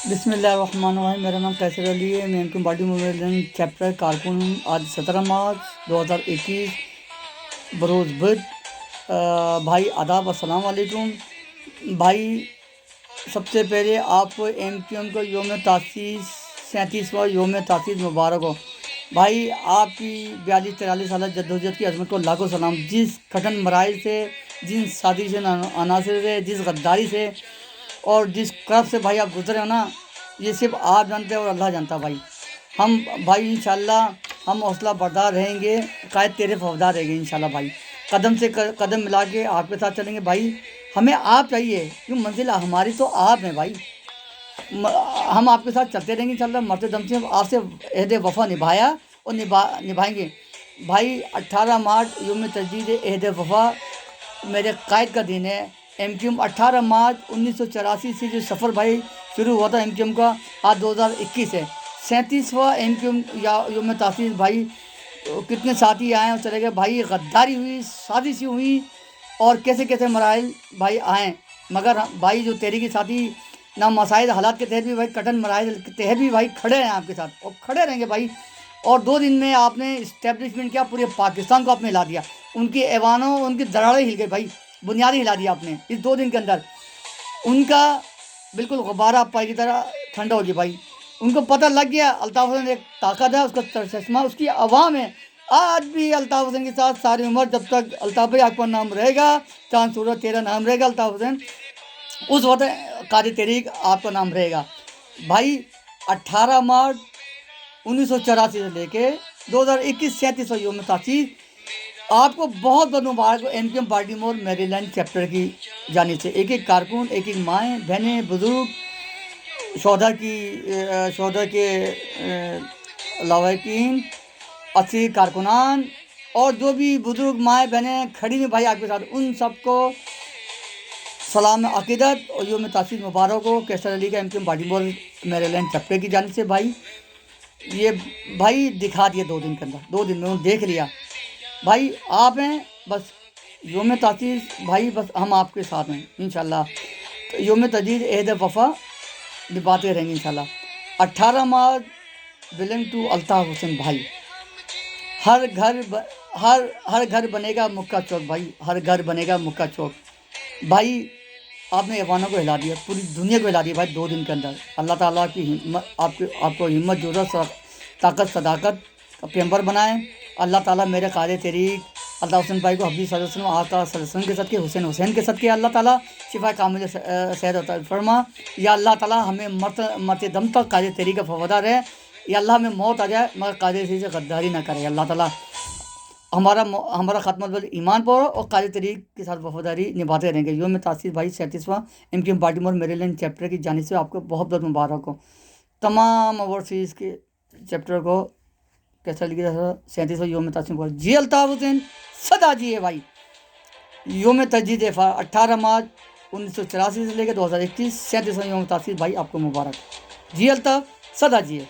بسم اللہ الرحمن الرحیم۔ میرا نام قعصر علی ہے، میں انکم بالٹی موومنٹ چیپڑ کارکن ہوں۔ آج 17 مارچ 2021 بروز بدھ۔ بھائی آداب، السلام علیکم۔ بھائی سب سے پہلے آپ کو ایم کو یوم تاسیس 37واں یوم تاسیس مبارک ہو۔ بھائی آپ کی 42-43 سالہ جدوجہد کی عظمت کو لاکھوں سلام۔ جس کٹھن مراحل سے، جن سازش عناصر سے، جس غداری سے اور جس کرب سے بھائی آپ گزرے ہو نا، یہ صرف آپ جانتے ہیں اور اللہ جانتا بھائی۔ ہم بھائی انشاءاللہ ہم حوصلہ بردار رہیں گے، قائد تیرے وفادار رہیں گے انشاءاللہ بھائی۔ قدم سے قدم ملا کے آپ کے ساتھ چلیں گے بھائی۔ ہمیں آپ چاہیے کیوں، منزل ہماری تو آپ ہیں بھائی۔ ہم آپ کے ساتھ چلتے رہیں گے انشاءاللہ، مرتے دم سے آپ سے عہد وفا نبھایا اور نبھائیں گے بھائی۔ 18 مارچ یوم تجدید عہد وفا میرے قائد کا دن ہے۔ ایم 18 مارچ 1984 سے جو سفر بھائی شروع ہوا تھا ایم کا، آج 2021 ہے 37واں ایم یا یوم تاسیس بھائی۔ کتنے ساتھی آئے اور چلے گئے بھائی، غداری ہوئی، سازشیں ہوئی اور کیسے کیسے مراحل بھائی آئیں، مگر بھائی جو تحریکی ساتھی نہ مسائل حالات کے تحت بھی بھائی، کٹھن مراحل کے تحت بھی بھائی کھڑے ہیں آپ کے ساتھ اور کھڑے رہیں گے بھائی۔ اور 2 دن میں آپ نے اسٹیبلشمنٹ کیا، پورے پاکستان کو آپ نے ہلا دیا، ان کی ایوانوں ان کی دراڑیں ہل گئی بھائی، بنیادیں ہلا دی آپ نے اس 2 دن کے اندر۔ ان کا بالکل غبارہ پائی کی طرح ٹھنڈا ہو گیا بھائی۔ ان کو پتہ لگ گیا الطاف حسین ایک طاقت ہے، اس کا چشمہ اس کی عوام ہے۔ آج بھی الطاف حسین کے ساتھ ساری عمر جب تک الطاف بھائی آپ کا نام رہے گا، چاند سورج تیرا نام رہے گا الطاف حسین، اس وقت قائد تحریک آپ کا نام رہے گا بھائی۔ 18 مارچ 1984 سے لے کے 2021 37واں یوم تاسیس آپ کو بہت بہت مبارک ہو ایم بالٹیمور میری لینڈ چیپٹر کی جانب سے۔ ایک ایک کارکن، ایک ایک مائیں بہنیں بزرگ، شہداء کے لواحقین، اصلی کارکنان اور جو بھی بزرگ مائیں بہنیں کھڑی ہیں بھائی آپ کے ساتھ، ان سب کو سلام عقیدت اور یوم تاسیس مبارک ہو قعصر علی کا ایم بالٹیمور میری لینڈ چیپٹر کی جانب سے بھائی۔ یہ بھائی دکھا دیا 2 دن کے اندر، 2 دن میں انہوں نے دیکھ لیا بھائی، آپ ہیں بس یوم تاسیس بھائی، بس ہم آپ کے ساتھ ہیں انشاءاللہ۔ یوم تجدید عہد وفا نبھاتے رہیں گے انشاءاللہ۔ 18 مارچ بلنگ ٹو الطاف حسین بھائی۔ ہر گھر بنے گا مکہ چوک بھائی، ہر گھر بنے گا مکہ چوک بھائی۔ آپ نے ایوانوں کو ہلا دیا، پوری دنیا کو ہلا دیا بھائی 2 دن کے اندر۔ اللہ تعالیٰ کی ہمت آپ کو ہمت، جرأت، طاقت، صداقت کا پیغمبر بنائیں اللہ تعالیٰ۔ میرے قائد تحریک الطاف حسین بھائی کو حبیب صلی اللہ علیہ وسلم، آقا صلی اللہ علیہ وسلم کے صدقے، حسین کے صدقے اللہ تعالیٰ شفا کامل صحت عطا فرما۔ یا اللہ تعالیٰ ہمیں مرتے دم تک قائد تحریک کا وفادار رہے۔ یا اللہ ہمیں موت آ جائے مگر قائد تحریک سے غداری نہ کرے اللہ تعالیٰ۔ ہمارا خاتمہ ایمان پر اور قائد تحریک کے ساتھ وفاداری نبھاتے رہیں گے۔ یوم تاسیس بھائی 37واں ایم بالٹیمور میری لینڈ چیپٹر کی جانب سے آپ کو بہت بہت مبارک ہو۔ تمام اوورسیز کے چیپٹر کو قعصر علی کی طرف 37واں یوم تاسیس مبارک۔ جی الطاف حسین سدا جی ہے بھائی۔ یوم تجدید 18 مارچ 1984 سے لے کے 2021 37واں یوم تاسیس بھائی آپ کو مبارک۔ جی الطاف سدا جی ہے۔